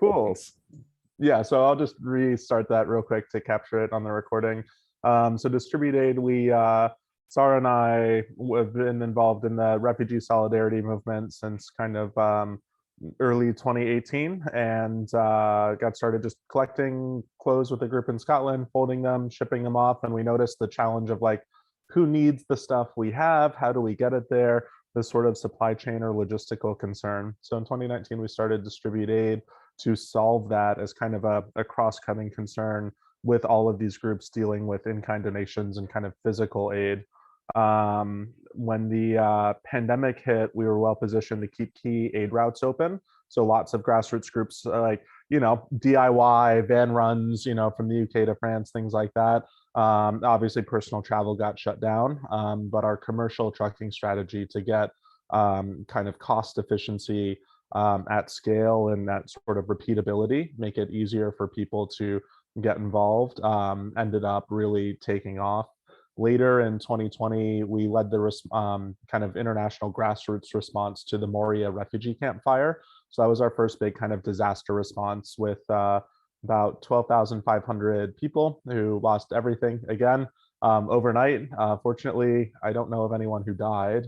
Cool. Yeah, so I'll just restart that real quick to capture it on the recording. So Distribute Aid, Sarah and I have been involved in the refugee solidarity movement since kind of early 2018, and got started just collecting clothes with a group in Scotland, folding them, shipping them off, and we noticed the challenge of like, who needs the stuff we have? How do we get it there? This sort of supply chain or logistical concern. So in 2019, we started Distribute Aid to solve that as kind of a cross-cutting concern with all of these groups dealing with in-kind donations and kind of physical aid. When the pandemic hit, we were well positioned to keep key aid routes open. So lots of grassroots groups like, DIY, van runs, from the UK to France, things like that. Obviously, personal travel got shut down, but our commercial trucking strategy to get kind of cost efficiency at scale and that sort of repeatability, make it easier for people to get involved, ended up really taking off. Later in 2020, we led the kind of international grassroots response to the Moria refugee camp fire. So that was our first big kind of disaster response with about 12,500 people who lost everything again overnight. Fortunately, I don't know of anyone who died,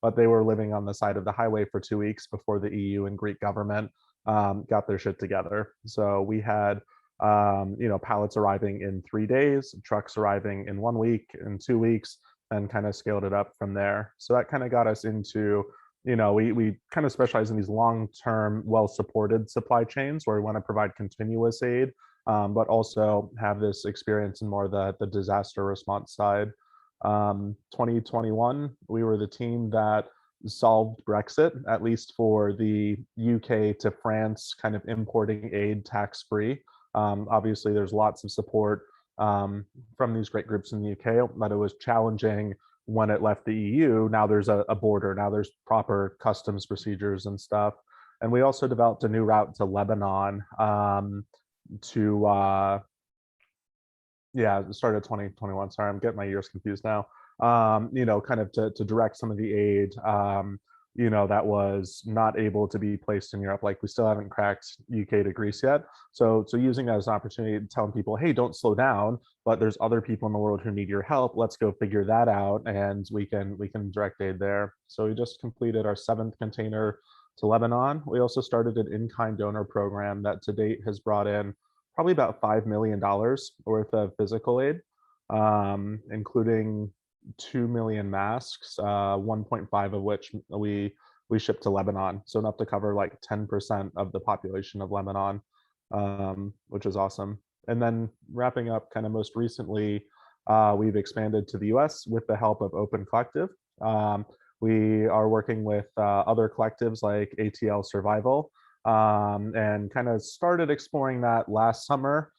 but they were living on the side of the highway for 2 weeks before the EU and Greek government got their shit together. So we had pallets arriving in 3 days, trucks arriving in 1 week, in 2 weeks, and kind of scaled it up from there. So that kind of got us into, we kind of specialize in these long-term, well-supported supply chains where we want to provide continuous aid, but also have this experience in more the disaster response side. 2021, we were the team that solved Brexit, at least for the UK to France kind of importing aid tax-free. Obviously, there's lots of support from these great groups in the UK, but it was challenging when it left the EU. Now there's a border, now there's proper customs procedures and stuff. And we also developed a new route to Lebanon started 2021. Sorry, I'm getting my years confused now. Kind of to direct some of the aid, that was not able to be placed in Europe. Like we still haven't cracked UK to Greece yet. So using that as an opportunity to tell people, hey, don't slow down, but there's other people in the world who need your help. Let's go figure that out, and we can direct aid there. So we just completed our 7th container to Lebanon. We also started an in-kind donor program that to date has brought in probably about $5 million worth of physical aid, including 2 million masks, 1.5 of which we shipped to Lebanon. So enough to cover like 10% of the population of Lebanon, which is awesome. And then wrapping up kind of most recently, we've expanded to the US with the help of Open Collective. We are working with other collectives like ATL Survival, and kind of started exploring that last summer,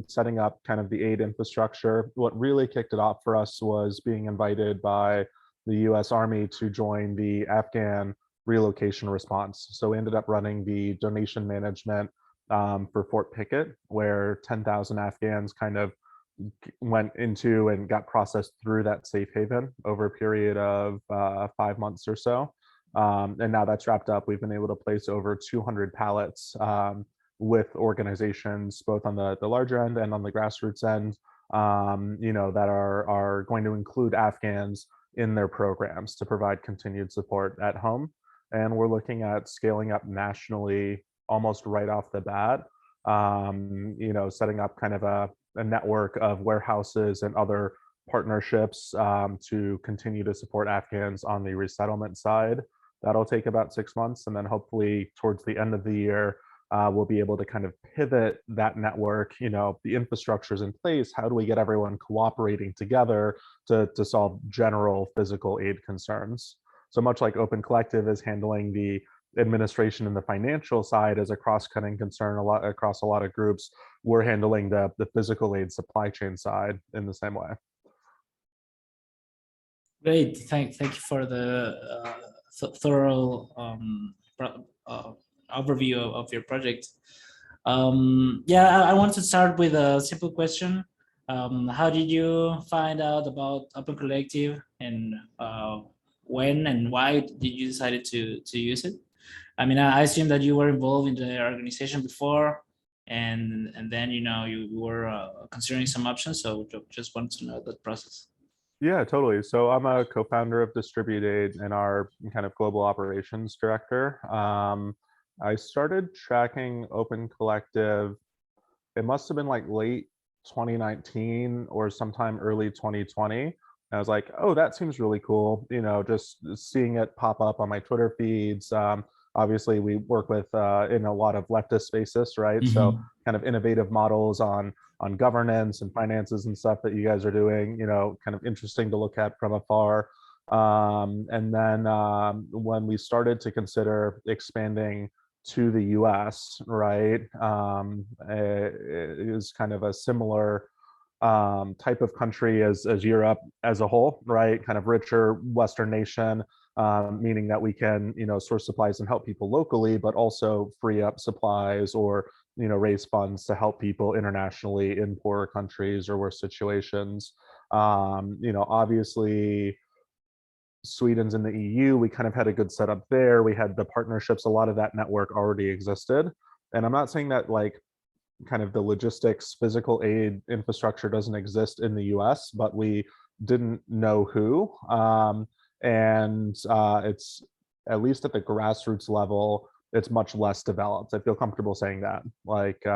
setting up kind of the aid infrastructure. What really kicked it off for us was being invited by the US Army to join the Afghan relocation response. So we ended up running the donation management for Fort Pickett, where 10,000 Afghans kind of went into and got processed through that safe haven over a period of 5 months or so. And now that's wrapped up. We've been able to place over 200 pallets with organizations, both on the larger end and on the grassroots end, that are going to include Afghans in their programs to provide continued support at home. And we're looking at scaling up nationally almost right off the bat, setting up kind of a network of warehouses and other partnerships to continue to support Afghans on the resettlement side. That'll take about 6 months. And then hopefully towards the end of the year, we'll be able to kind of pivot that network. The infrastructure's in place. How do we get everyone cooperating together to solve general physical aid concerns? So much like Open Collective is handling the administration and the financial side as a cross-cutting concern across a lot of groups, we're handling the physical aid supply chain side in the same way. Great, thank you for the thorough overview of your project. I want to start with a simple question. How did you find out about Open Collective, and when and why did you decide to use it? I mean, I assume that you were involved in the organization before, and then you were considering some options. So just wanted to know that process. Yeah, totally. So I'm a co-founder of Distribute Aid and our kind of global operations director. I started tracking Open Collective. It must have been like late 2019 or sometime early 2020. And I was like, oh, that seems really cool. Just seeing it pop up on my Twitter feeds. Obviously, we work with in a lot of leftist spaces, right? So Mhm. kind of innovative models on governance and finances and stuff that you guys are doing. Kind of interesting to look at from afar. And then when we started to consider expanding to the US, right? It is kind of a similar type of country as Europe as a whole, right? Kind of richer Western nation, meaning that we can, source supplies and help people locally, but also free up supplies or, raise funds to help people internationally in poorer countries or worse situations. Obviously, Sweden's in the EU, we kind of had a good setup there. We had the partnerships, a lot of that network already existed. And I'm not saying that like kind of the logistics, physical aid infrastructure doesn't exist in the US, but we didn't know who. And it's at least at the grassroots level, it's much less developed. I feel comfortable saying that. Like,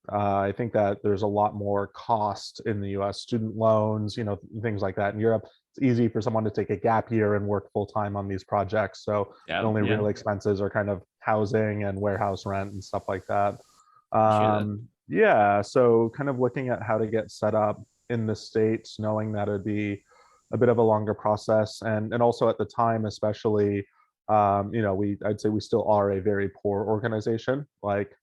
I think that there's a lot more cost in the US, student loans, things like that. In Europe, it's easy for someone to take a gap year and work full time on these projects. So the Yeah, only yeah, real expenses are kind of housing and warehouse rent and stuff like that. I hear that. Yeah, so kind of looking at how to get set up in the States, knowing that it'd be a bit of a longer process. And also at the time, especially, I'd say we still are a very poor organization. Like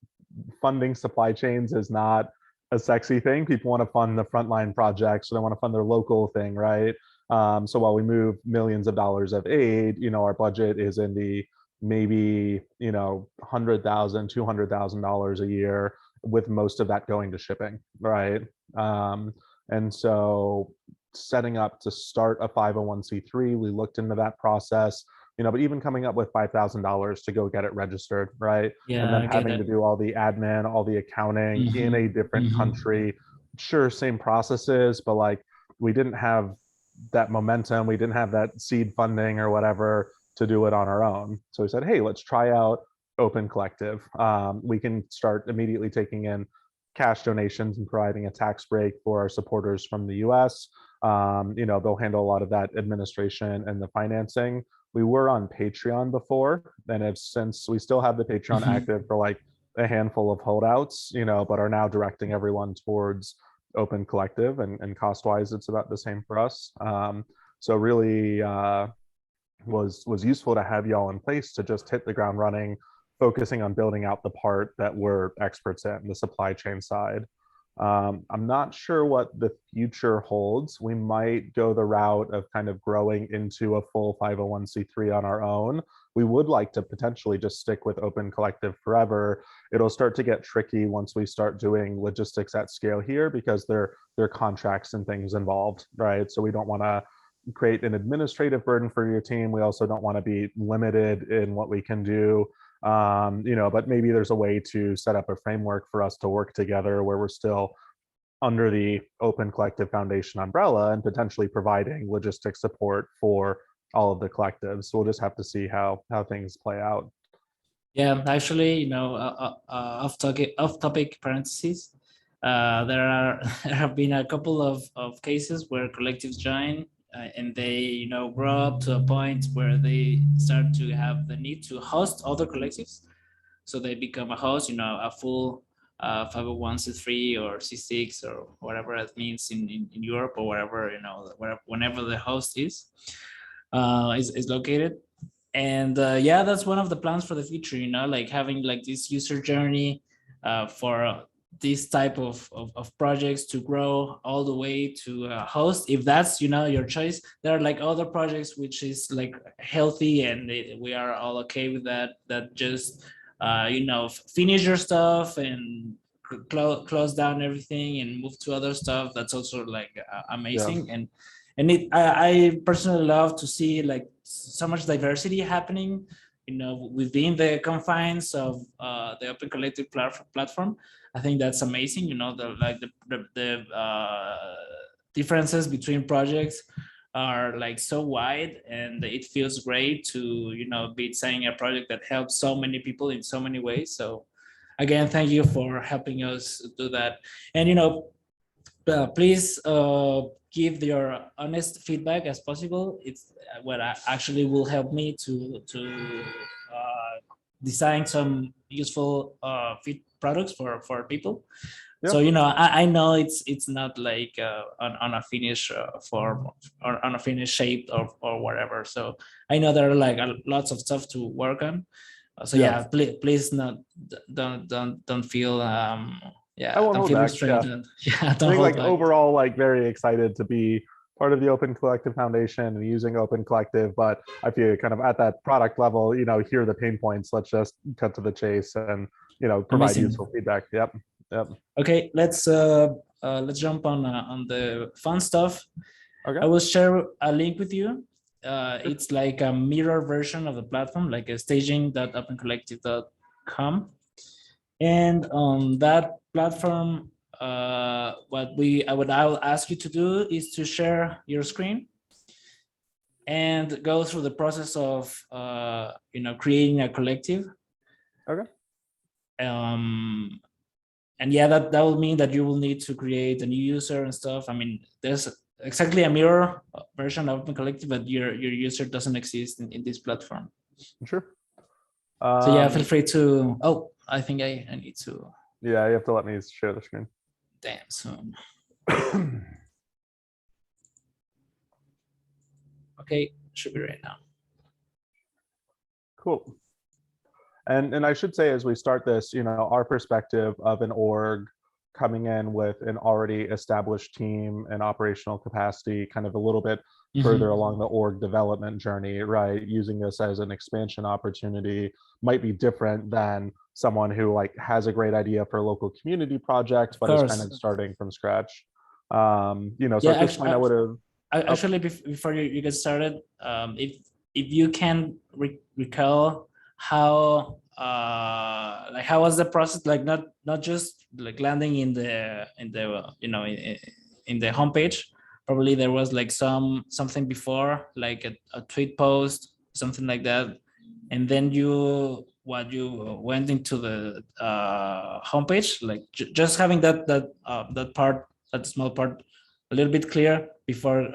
funding supply chains is not a sexy thing. People want to fund the frontline projects, so they want to fund their local thing, right? So while we move millions of dollars of aid, our budget is in the maybe $100,000, $200,000 a year, with most of that going to shipping, right? And so setting up to start a 501c3, we looked into that process, but even coming up with $5,000 to go get it registered, right? And Yeah, then I get having that. to do all the admin, all the accounting in a different Hmm. country. Sure, same processes, but like we didn't have that momentum, we didn't have that seed funding or whatever to do it on our own. So we said, hey, let's try out Open Collective. We can start immediately taking in cash donations and providing a tax break for our supporters from the US. They'll handle a lot of that administration and the financing. We were on Patreon before, and have since we still have the Patreon Hmm. active for like a handful of holdouts, but are now directing everyone towards Open Collective, and cost wise, it's about the same for us. So really was useful to have y'all in place to just hit the ground running, focusing on building out the part that we're experts in, the supply chain side. I'm not sure what the future holds. We might go the route of kind of growing into a full 501c3 on our own. We would like to potentially just stick with Open Collective forever. It'll start to get tricky once we start doing logistics at scale here, because there are contracts and things involved, right? So we don't want to create an administrative burden for your team. We also don't want to be limited in what we can do. But maybe there's a way to set up a framework for us to work together where we're still under the Open Collective Foundation umbrella and potentially providing logistics support for all of the collectives. So we'll just have to see how things play out. Yeah, actually, off topic parentheses. There are there have been a couple of cases where collectives join, and they grow up to a point where they start to have the need to host other collectives. So they become a host, a full 501c3 or C6 or whatever it means in Europe, or wherever, whenever the host is located. And yeah, that's one of the plans for the future, like having like this user journey for this type of projects to grow all the way to host, if that's your choice. There are like other projects which is like healthy, and we are all okay with that just finish your stuff and close down everything and move to other stuff. That's also like Yeah. amazing. And I personally love to see like so much diversity happening within the confines of the Open Collective platform. I think that's amazing. The differences between projects are like so wide, and it feels great to be designing a project that helps so many people in so many ways. So again, thank you for helping us do that. And please give your honest feedback as possible. It's what actually will help me to design some useful fit products for people. Yep. So I know it's not like on a finished form or on a finished shape or whatever. So I know there are like lots of stuff to work on. So yeah, please don't feel I won't don't hold feel back. restrained. Yeah, I don't think hold like back. overall, like very excited to be part of the Open Collective Foundation and using Open Collective, but I feel kind of at that product level, here are the pain points. Let's just cut to the chase and provide Amazing. useful feedback. Yep. Okay, let's jump on the fun stuff. Okay. I will share a link with you. It's like a mirror version of the platform, like a staging.opencollective.com. And on that platform, what I'll ask you to do is to share your screen and go through the process of creating a collective. Okay. And yeah, that will mean that you will need to create a new user and stuff. I mean, there's exactly a mirror version of Open Collective, but your user doesn't exist in this platform. Sure. So yeah, feel free to. Oh, I think I need to. Yeah, you have to let me share the screen. Damn. So. Okay, should be right now. Cool. And I should say, as we start this, our perspective of an org coming in with an already established team and operational capacity, kind of a little bit further along the org development journey, right? Using this as an expansion opportunity might be different than someone who like has a great idea for a local community project, but is kind of starting from scratch. So yeah, at this point, I would have actually before you get started, if you can recall how how was the process, like not just like landing in the in the homepage. Probably there was like something before, like a tweet post, something like that, and then you went into the homepage, like just having that part, that small part, a little bit clear before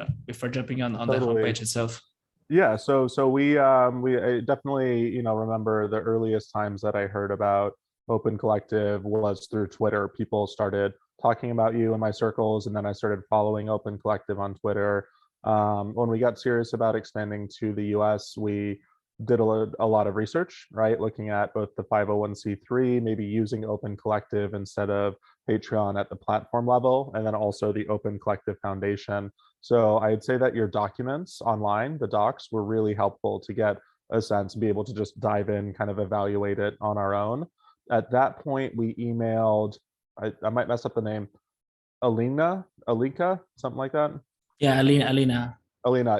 jumping on the homepage itself. Yeah, so we I definitely remember the earliest times that I heard about Open Collective was through Twitter. People started talking about you in my circles, and then I started following Open Collective on Twitter. When we got serious about expanding to the US, we did a lot of research, right? Looking at both the 501c3, maybe using Open Collective instead of Patreon at the platform level, and then also the Open Collective Foundation. So I'd say that your documents online, the docs, were really helpful to get a sense, be able to just dive in, kind of evaluate it on our own. At that point, we emailed, I might mess up the name, Alika, something like that. Yeah, Alina,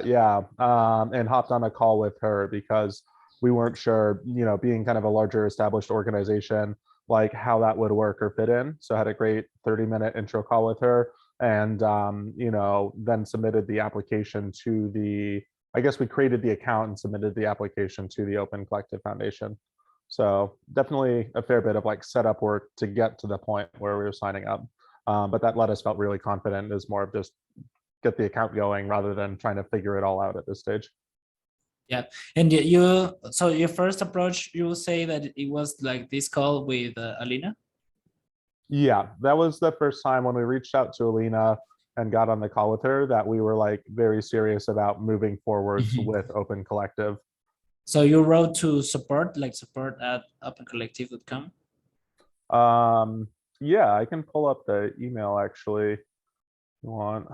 yeah, and hopped on a call with her because we weren't sure, being kind of a larger established organization, like how that would work or fit in. So I had a great 30-minute intro call with her, and then submitted the application to I guess we created the account and submitted the application to the Open Collective Foundation. So definitely a fair bit of like setup work to get to the point where we were signing up. But that let us felt really confident. Is more of just get the account going rather than trying to figure it all out at this stage. Yeah, and so your first approach, you will say that it was like this call with Alina? Yeah, that was the first time when we reached out to Alina and got on the call with her that we were like very serious about moving forwards with Open Collective. So you wrote to support at opencollective.com? Yeah, I can pull up the email actually if you want.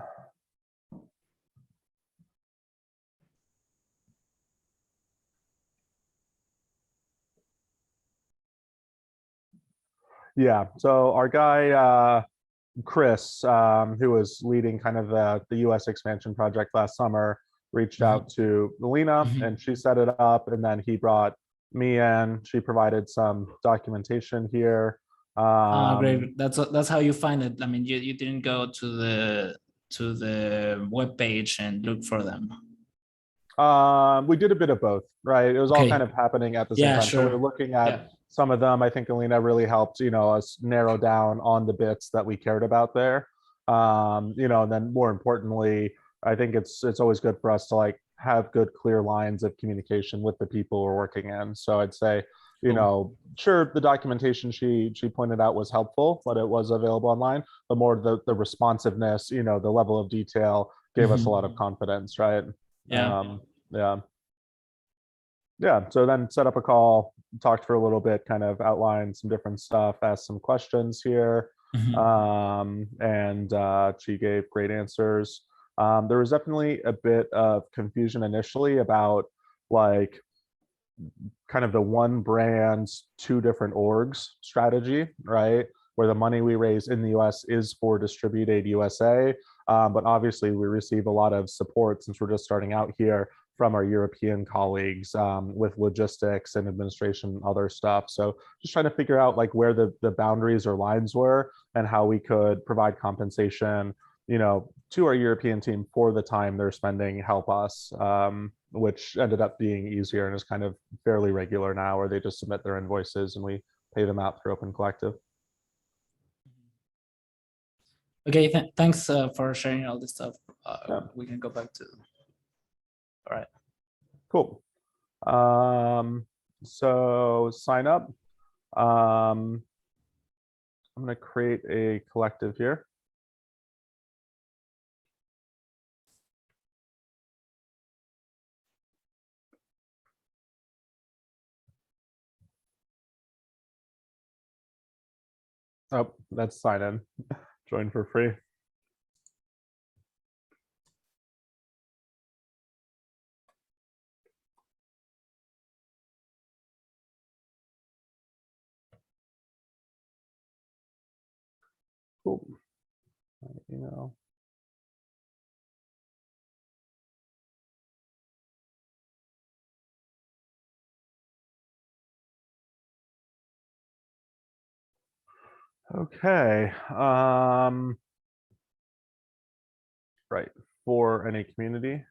Yeah, so our guy, Chris, who was leading kind of the US expansion project last summer, reached out to Alina and she set it up, and then he brought Mian, she provided some documentation here. Great. That's how you find it. I mean, you didn't go to the web page and look for them. We did a bit of both, right? It was all kind Okay. of happening at the same Yeah, time. So we were sure. looking at Yeah. some of them. I think Alina really helped, us narrow down on the bits that we cared about there. And then more importantly, I think it's always good for us to like have good, clear lines of communication with the people we're working in. So I'd say, Cool. sure, the documentation she pointed out was helpful, but it was available online. But more the responsiveness, the level of detail gave us a lot of Mhm. confidence, right? Yeah. Yeah. Yeah. So then set up a call, talked for a little bit, kind of outlined some different stuff, asked some questions here. Mhm. And she gave great answers. There was definitely a bit of confusion initially about like kind of the one brand, two different orgs strategy, right? Where the money we raise in the US is for Distribute Aid USA. But obviously, we receive a lot of support since we're just starting out here from our European colleagues with logistics and administration and other stuff. So just trying to figure out like where the boundaries or lines were and how we could provide compensation, to our European team for the time they're spending help us, which ended up being easier and is kind of fairly regular now, where they just submit their invoices and we pay them out through Open Collective. Okay. Thanks for sharing all this stuff. Yeah. We can go back to. All right. Cool. So sign up. I'm going to create a collective here. Oh, that's sign in. Join for free. Cool. Email. Okay. Right. For any community.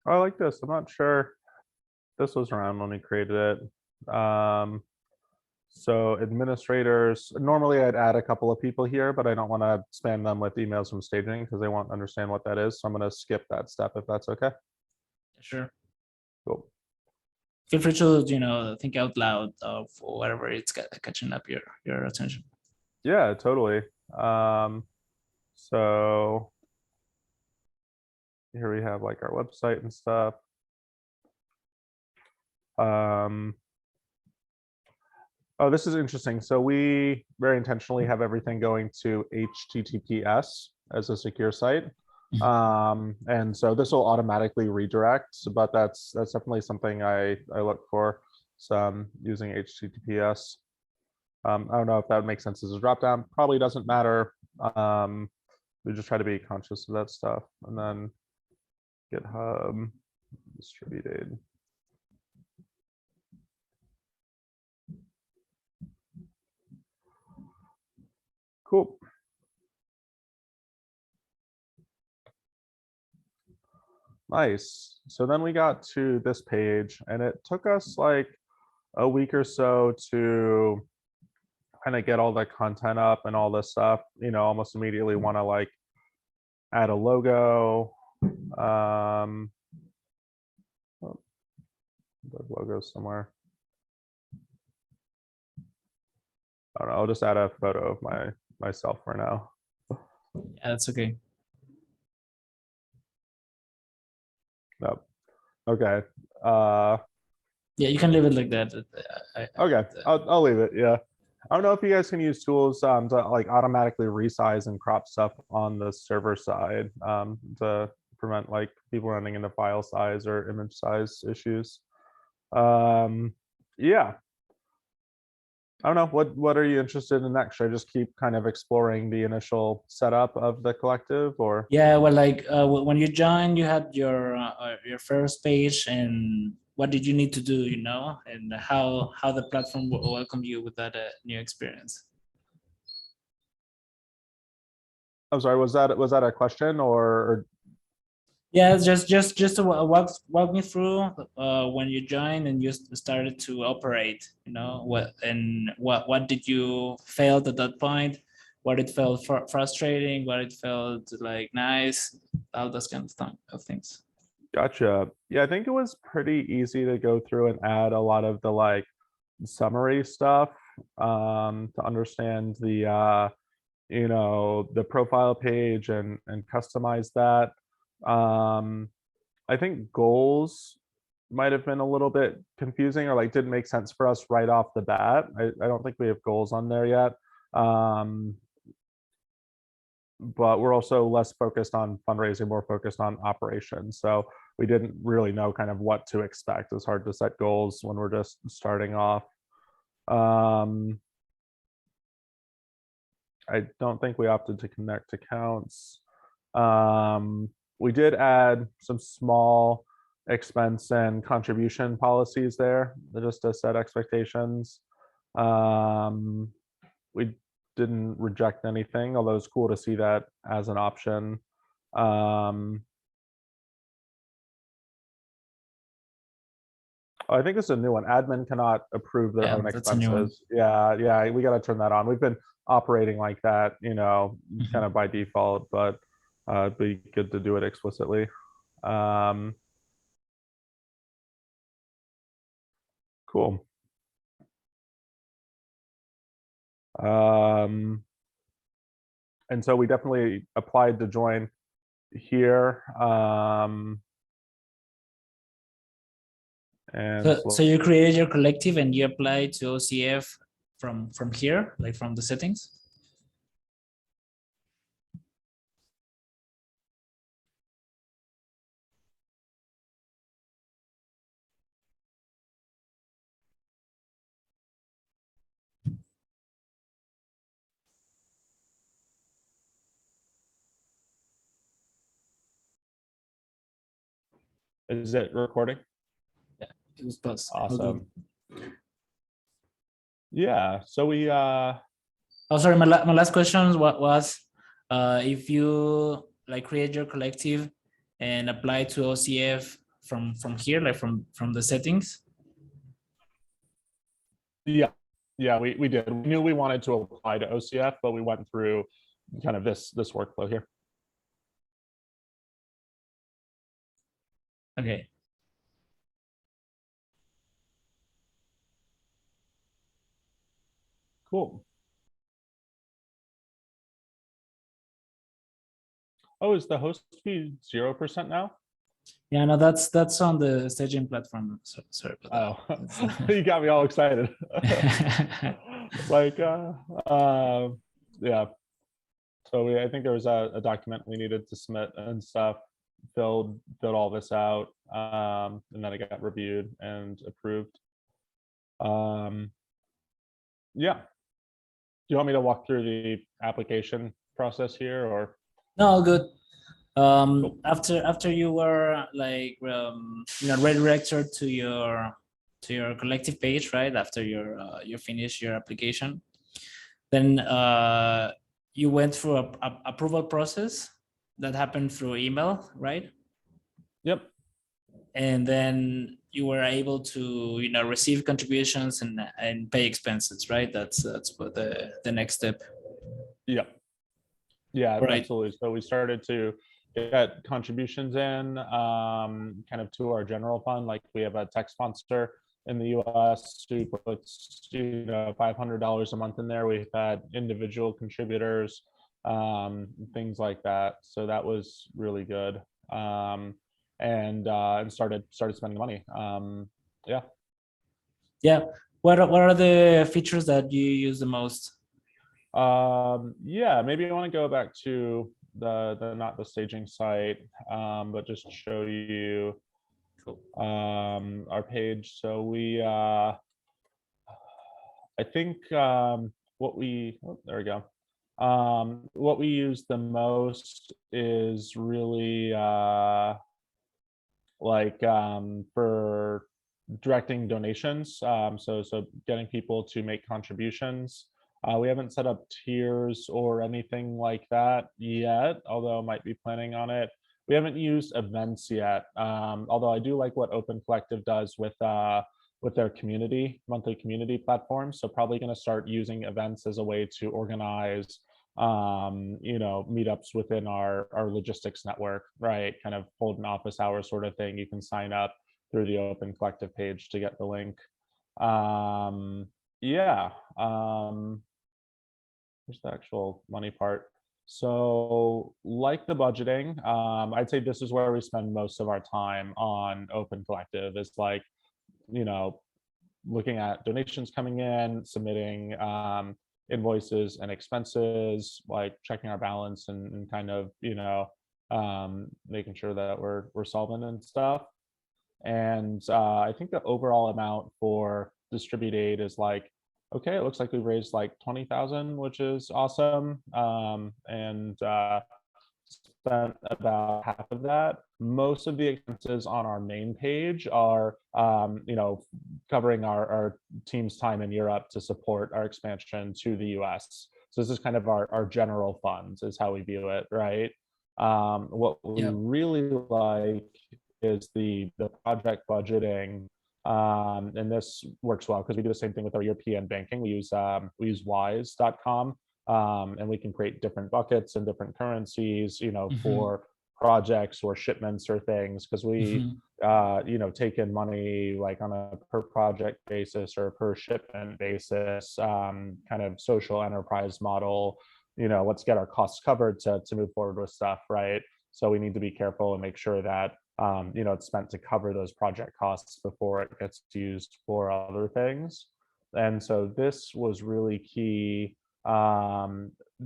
I like this. I'm not sure this was around when we created it. So administrators, normally I'd add a couple of people here, but I don't want to spam them with emails from staging because they won't understand what that is. So I'm going to skip that step if that's okay. Sure. Cool. Feel free to think out loud of whatever it's catching up your attention. Yeah, totally. So here we have like our website and stuff. Oh, this is interesting. So we very intentionally have everything going to HTTPS as a secure site. And so this will automatically redirect, but that's definitely something I look for. So I'm using HTTPS. I don't know if that would make sense as a dropdown. Probably doesn't matter. We just try to be conscious of that stuff. And then GitHub distributed. Cool. Nice. So then we got to this page and it took us like a week or so to kind of get all the content up and all this stuff, almost immediately want to like add a logo. Oh, the logo somewhere. I don't know. I'll just add a photo of myself for now. Yeah, that's okay. Nope. Okay. Yeah, you can leave it like that. Okay, I'll leave it. Yeah. I don't know if you guys can use tools to like automatically resize and crop stuff on the server side to prevent like people running into file size or image size issues. Yeah. I don't know. What are you interested in next? Should I just keep kind of exploring the initial setup of the collective, or? Yeah, well, like when you joined, you had your first page, and what did you need to do, and how the platform welcomed you with that new experience? I'm sorry. Was that a question or Yeah, just to walk me through when you joined and you started to operate. What did you felt at that point? What it felt frustrating? What it felt like nice? All those kind of things. Gotcha. Yeah, I think it was pretty easy to go through and add a lot of the like summary stuff to understand the profile page and customize that. I think goals might have been a little bit confusing or like didn't make sense for us right off the bat. I don't think we have goals on there yet. But we're also less focused on fundraising, more focused on operations. So we didn't really know kind of what to expect. It's hard to set goals when we're just starting off. I don't think we opted to connect accounts. We did add some small expense and contribution policies there just to set expectations. We didn't reject anything, although it's cool to see that as an option. I think it's a new one. Admin cannot approve their Yeah, own that's a new one. expenses. Yeah, we got to turn that on. We've been operating like that, kind of by default, but it'd be good to do it explicitly. Cool. And so we definitely applied to join here. And So you created your collective and you applied to OCF from here, like from the settings. is it recording? Yeah, it was paused. Awesome. Yeah, so we Oh, sorry. My last question was if you like create your collective and apply to OCF from here, like from the settings. yeah, we did. We knew we wanted to apply to OCF, but we went through kind of this workflow here. Okay. Cool. Oh, is the host fee 0% now? Yeah, no, that's on the staging platform. So, sorry about Oh, you got me all excited. that. Like, yeah. So I think there was a document we needed to submit and stuff. Filled all this out, and then it got reviewed and approved. Yeah. Do you want me to walk through the application process here, or? No, good. Cool. After you were like redirected to your collective page, right? After you finish your application, then you went through a approval process that happened through email, right? Yep. And then you were able to receive contributions and pay expenses, right? That's what the next step. Yep. Yeah, Right. absolutely. So we started to get contributions in kind of to our general fund. Like we have a tech sponsor in the US who puts $500 a month in there. We've had individual contributors, things like that. So that was really good. And started spending money. Yeah. Yeah. What are the features that you use the most? Yeah, maybe I want to go back to the not the staging site, but just show you Cool. our page. So we I think what we there we go. What we use the most is really like for directing donations. So getting people to make contributions. We haven't set up tiers or anything like that yet, although I might be planning on it. We haven't used events yet, although I do like what Open Collective does with their community, monthly community platform. So probably going to start using events as a way to organize meetups within our logistics network, right? Kind of hold an office hour sort of thing. You can sign up through the Open Collective page to get the link. Yeah. Here's the actual money part. So like the budgeting, I'd say this is where we spend most of our time on Open Collective, is like, you know, looking at donations coming in, submitting invoices and expenses, like checking our balance and kind of, making sure that we're solvent and stuff. And I think the overall amount for distribute aid is like, okay, it looks like we raised like 20,000, which is awesome. And spent about half of that. Most of the expenses on our main page are, covering our team's time in Europe to support our expansion to the US. So this is kind of our general funds is how we view it, right? What we Yeah. really like is the project budgeting. And this works well because we do the same thing with our European banking. We use wise.com, and we can create different buckets and different currencies, for projects or shipments or things, because we take in money like on a per project basis or per shipment basis, kind of social enterprise model. Let's get our costs covered to move forward with stuff, right? So we need to be careful and make sure that it's spent to cover those project costs before it gets used for other things. And so this was really key.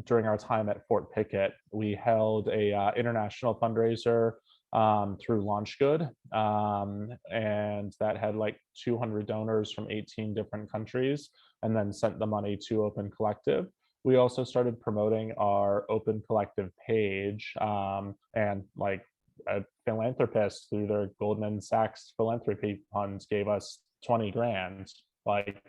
During our time at Fort Pickett, we held a international fundraiser through LaunchGood, and that had like 200 donors from 18 different countries, and then sent the money to Open Collective. We also started promoting our Open Collective page, and like a philanthropist through their Goldman Sachs philanthropy funds gave us 20 grand. Like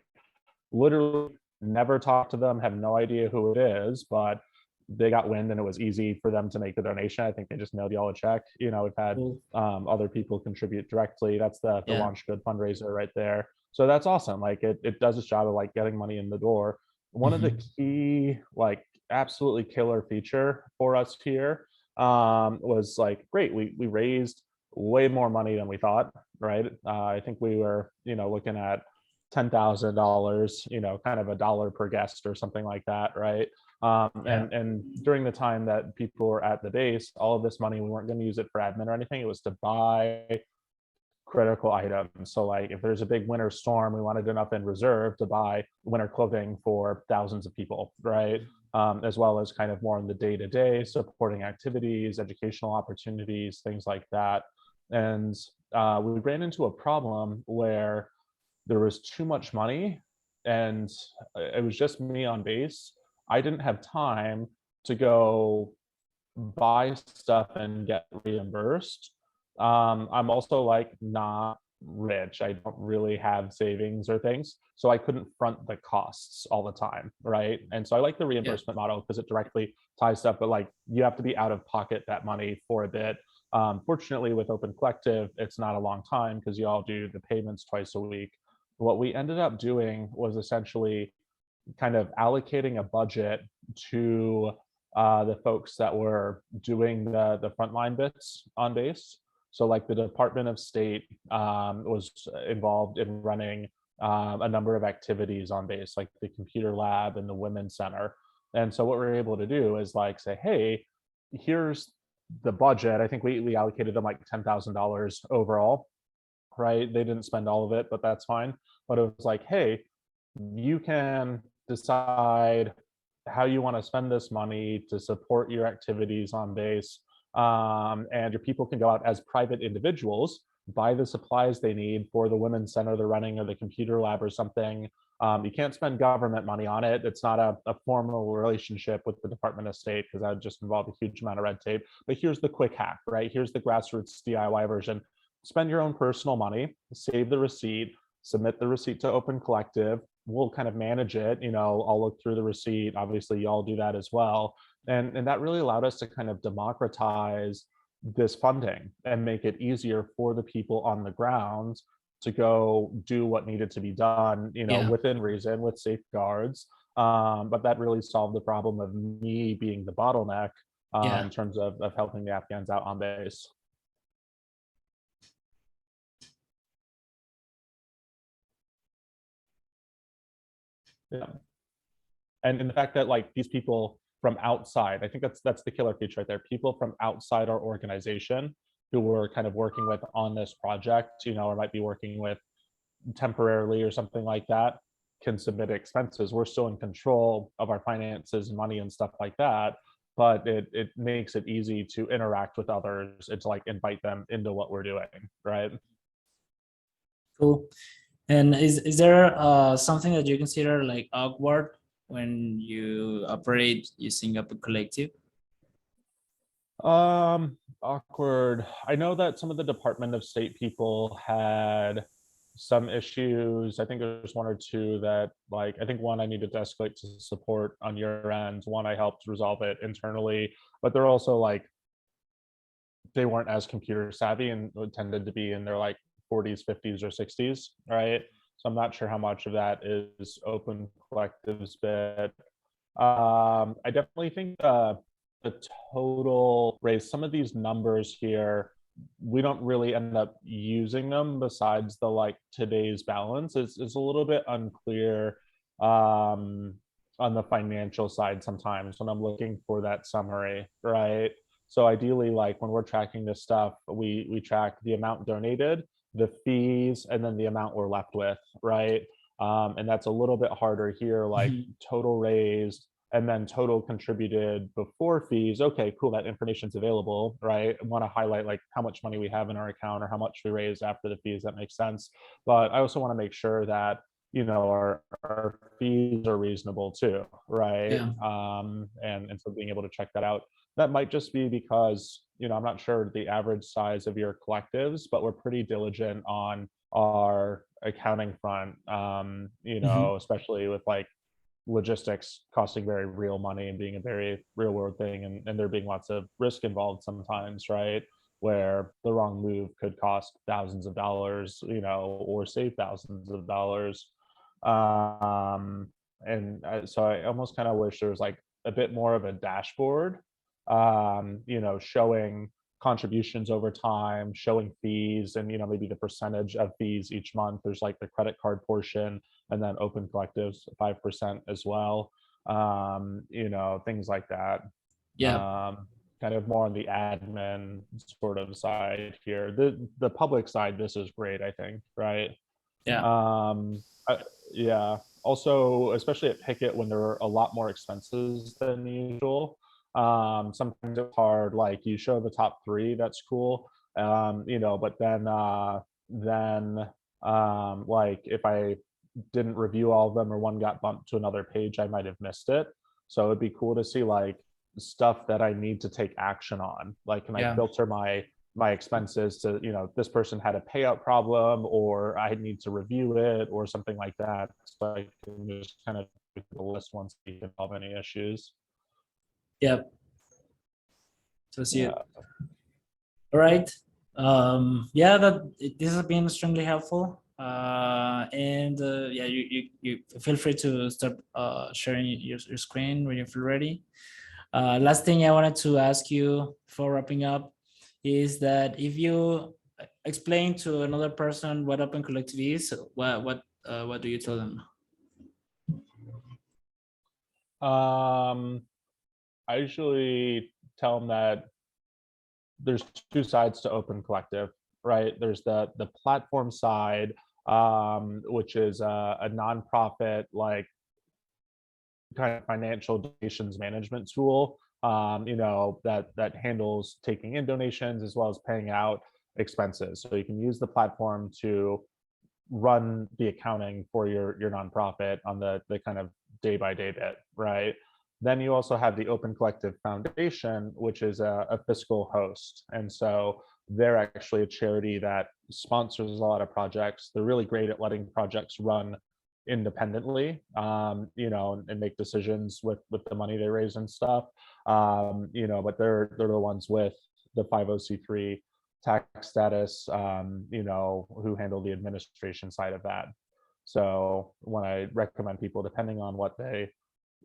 literally never talked to them, have no idea who it is, but they got wind and it was easy for them to make the donation. I think they just mailed y'all a check. We've had Cool. other people contribute directly. That's the Yeah. LaunchGood fundraiser right there. So that's awesome. Like it does its job of like getting money in the door. One of the key, like absolutely killer feature for us here was like, great, we raised way more money than we thought, right? I think we were, looking at $10,000, kind of a dollar per guest or something like that, right? And during the time that people were at the base, all of this money, we weren't going to use it for admin or anything. It was to buy critical items. So like if there's a big winter storm, we wanted enough in reserve to buy winter clothing for thousands of people, right? As well as kind of more in the day-to-day supporting activities, educational opportunities, things like that. And we ran into a problem where there was too much money and it was just me on base. I didn't have time to go buy stuff and get reimbursed. I'm also like not rich. I don't really have savings or things. So I couldn't front the costs all the time. Right. And so I like the reimbursement model because it directly ties stuff, but like you have to be out of pocket that money for a bit. Fortunately, with Open Collective, it's not a long time because you all do the payments twice a week. What we ended up doing was essentially kind of allocating a budget to the folks that were doing the frontline bits on base. So like the Department of State was involved in running a number of activities on base, like the computer lab and the women's center. And so what we're able to do is like say, hey, here's the budget. I think we allocated them like $10,000 overall, right? They didn't spend all of it, but that's fine. but it was like, hey, you can decide how you want to spend this money to support your activities on base. And your people can go out as private individuals, buy the supplies they need for the women's center they're running or the computer lab or something. You can't spend government money on it. It's not a formal relationship with the Department of State, because that would just involve a huge amount of red tape. But here's the quick hack, right? Here's the grassroots DIY version. Spend your own personal money, save the receipt, submit the receipt to Open Collective. We'll kind of manage it. I'll look through the receipt. Obviously, y'all do that as well. And that really allowed us to kind of democratize this funding and make it easier for the people on the ground to go do what needed to be done, Yeah. within reason, with safeguards. But that really solved the problem of me being the bottleneck Yeah. in terms of helping the Afghans out on base. Yeah. And in the fact that like these people from outside, I think that's the killer feature right there. People from outside our organization who we're kind of working with on this project, or might be working with temporarily or something like that, can submit expenses. We're still in control of our finances and money and stuff like that, but it makes it easy to interact with others. It's like invite them into what we're doing, right? Cool. And is there something that you consider like awkward when you operate using Open Collective? Awkward. I know that some of the Department of State people had some issues. I think there's one or two that, like, I think one I needed to escalate to support on your end. One I helped resolve it internally, but they're also like, they weren't as computer savvy and tended to be in their like 40s, 50s, or 60s, right? So I'm not sure how much of that is Open Collective's bit. I definitely think the total raise, some of these numbers here, we don't really end up using them besides the like today's balance. It's a little bit unclear on the financial side sometimes when I'm looking for that summary, right? So ideally, like when we're tracking this stuff, we track the amount donated, the fees, and then the amount we're left with, right? And that's a little bit harder here, like total raised and then total contributed before fees. Okay, cool, that information's available, right? I want to highlight like how much money we have in our account or how much we raised after the fees. That makes sense. But I also want to make sure that our fees are reasonable too, right? Yeah. And so being able to check that out. That might just be because I'm not sure the average size of your collectives, but we're pretty diligent on our accounting front, especially with like logistics costing very real money and being a very real world thing, and there being lots of risk involved sometimes, right? Where the wrong move could cost thousands of dollars, or save thousands of dollars. So I almost kind of wish there was like a bit more of a dashboard, showing contributions over time, showing fees, and maybe the percentage of fees each month. There's like the credit card portion, and then Open Collectives 5% as well. Things like that. Yeah. Kind of more on the admin sort of side here. The public side, this is great, I think, right? Yeah. Yeah. Also, especially at Picket when there are a lot more expenses than usual. Sometimes it's hard, like you show the top three, that's cool. But then like if I didn't review all of them or one got bumped to another page, I might have missed it. So it'd be cool to see like stuff that I need to take action on. Like, can I filter my expenses to, this person had a payout problem, or I need to review it, or something like that. So I can just kind of do the list once we involve any issues. Yeah. So see Yeah. it. All right. Yeah, this has been extremely helpful. And yeah, you feel free to start sharing your screen when you feel ready. Last thing I wanted to ask you before wrapping up is that if you explain to another person what Open Collective is, what do you tell them? I usually tell them that there's two sides to Open Collective, right? There's the platform side, which is a nonprofit like kind of financial donations management tool, that handles taking in donations as well as paying out expenses. So you can use the platform to run the accounting for your nonprofit on the kind of day by day bit, right? Then you also have the Open Collective Foundation, which is a fiscal host. And so they're actually a charity that sponsors a lot of projects. They're really great at letting projects run independently, and make decisions with the money they raise and stuff. But they're the ones with the 50c3 tax status, who handle the administration side of that. So when I recommend people, depending on what they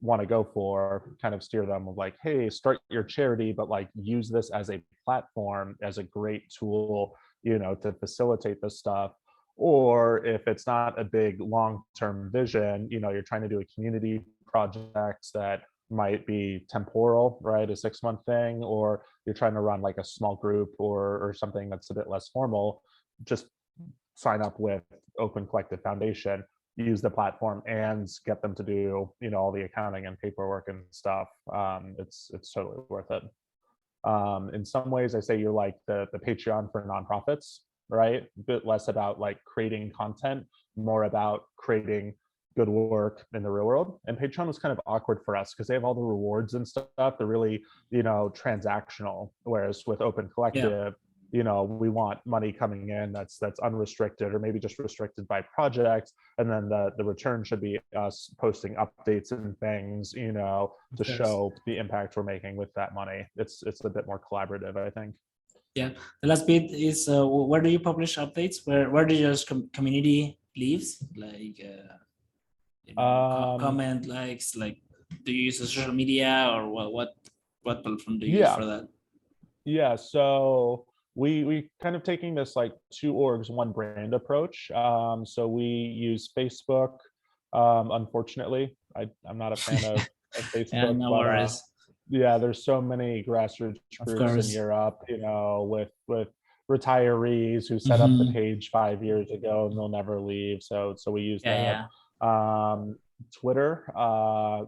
want to go for, kind of steer them of like, hey, start your charity, but like use this as a platform, as a great tool, to facilitate this stuff. Or if it's not a big long-term vision, you're trying to do a community project that might be temporal, right? A 6-month thing, or you're trying to run like a small group or something that's a bit less formal, just sign up with Open Collective Foundation, use the platform and get them to do, all the accounting and paperwork and stuff. It's totally worth it. In some ways, I say you're like the Patreon for nonprofits, right? A bit less about like creating content, more about creating good work in the real world. And Patreon was kind of awkward for us because they have all the rewards and stuff. They're really, transactional. Whereas with Open Collective, we want money coming in that's unrestricted or maybe just restricted by project. And then the return should be us posting updates and things, to show the impact we're making with that money. It's a bit more collaborative, I think. Yeah, the last bit is where do you publish updates? Where do your community lives? Like comment, likes, like do you use social media or what platform do you use for that? Yeah, so we kind of taking this like 2 orgs, 1 brand approach. So we use Facebook. Unfortunately, I'm not a fan of Facebook. Yeah, no worries. Yeah, there's so many grassroots groups in Europe, with retirees who set up the page 5 years ago and they'll never leave. So we use that. Twitter,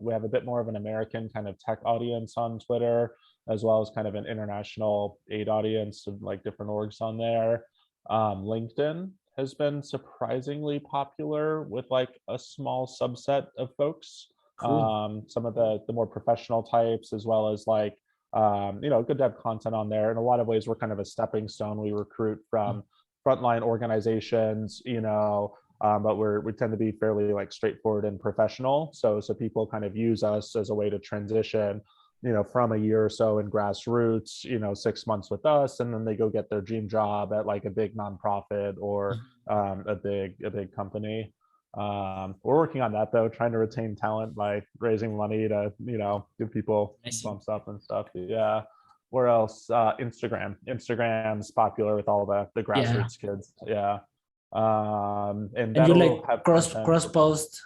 we have a bit more of an American kind of tech audience on Twitter, as well as kind of an international aid audience of like different orgs on there. LinkedIn has been surprisingly popular with like a small subset of folks. Cool. Some of the more professional types, as well as like, good to have content on there. In a lot of ways, we're kind of a stepping stone. We recruit from frontline organizations, but we tend to be fairly like straightforward and professional. So people kind of use us as a way to transition, from a year or so in grassroots, 6 months with us, and then they go get their dream job at like a big nonprofit or a big company. We're working on that though, trying to retain talent by raising money to, give people bumps up and stuff. Yeah. Where else? Instagram's popular with all the grassroots kids. Yeah. And you like cross post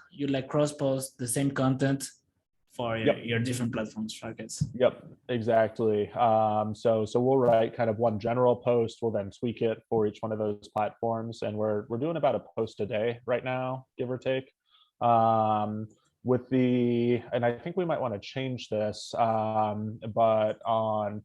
the same content for your different platforms, I guess. Yep, exactly. So we'll write kind of one general post, we'll then tweak it for each one of those platforms, and we're doing about a post a day right now, give or take. And I think we might want to change this, but on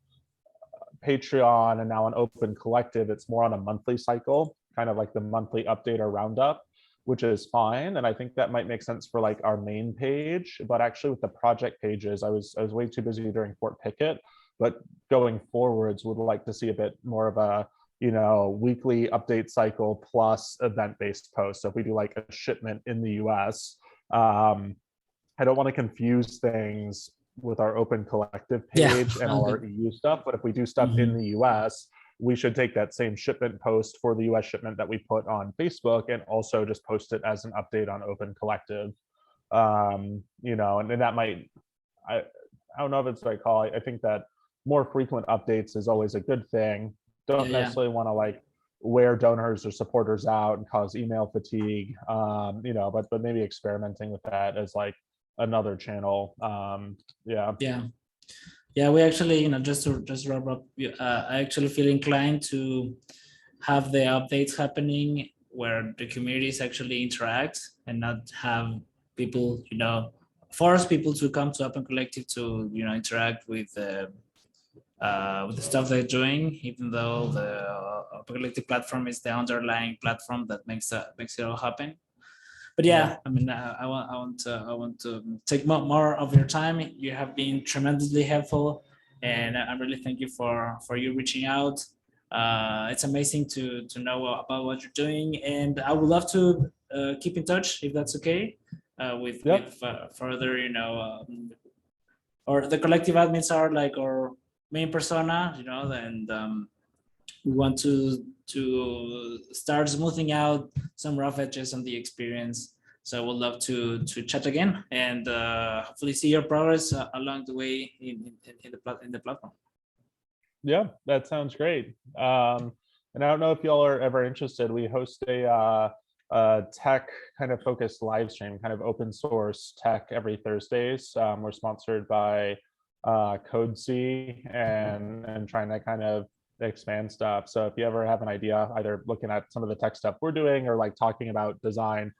Patreon and now on Open Collective, it's more on a monthly cycle, kind of like the monthly update or roundup, which is fine. And I think that might make sense for like our main page, but actually with the project pages, I was way too busy during Fort Pickett, but going forwards would like to see a bit more of a, weekly update cycle plus event-based posts. So if we do like a shipment in the US, I don't want to confuse things with our Open Collective page and all our EU stuff, but if we do stuff in the US, we should take that same shipment post for the US shipment that we put on Facebook and also just post it as an update on Open Collective. And that might, I don't know if it's the right call. I think that more frequent updates is always a good thing. Don't necessarily want to like wear donors or supporters out and cause email fatigue, but maybe experimenting with that as like another channel. Yeah, we actually, just to wrap up, I actually feel inclined to have the updates happening where the communities actually interact and not have people, force people to come to Open Collective to, interact with the stuff they're doing, even though the Open Collective platform is the underlying platform that makes it all happen. But yeah, I mean, I want to take more of your time. You have been tremendously helpful, and I really thank you for you reaching out. It's amazing to know about what you're doing, and I would love to keep in touch if that's okay. Yep. With further, or the collective admins are like our main persona, and we want to start smoothing out some rough edges on the experience. So we'd love to chat again and hopefully see your progress along the way in the platform. Yeah, that sounds great. And I don't know if y'all are ever interested. We host a tech kind of focused live stream, kind of open source tech every Thursdays. We're sponsored by CodeC and trying to kind of expand stuff. So if you ever have an idea, either looking at some of the tech stuff we're doing or like talking about design,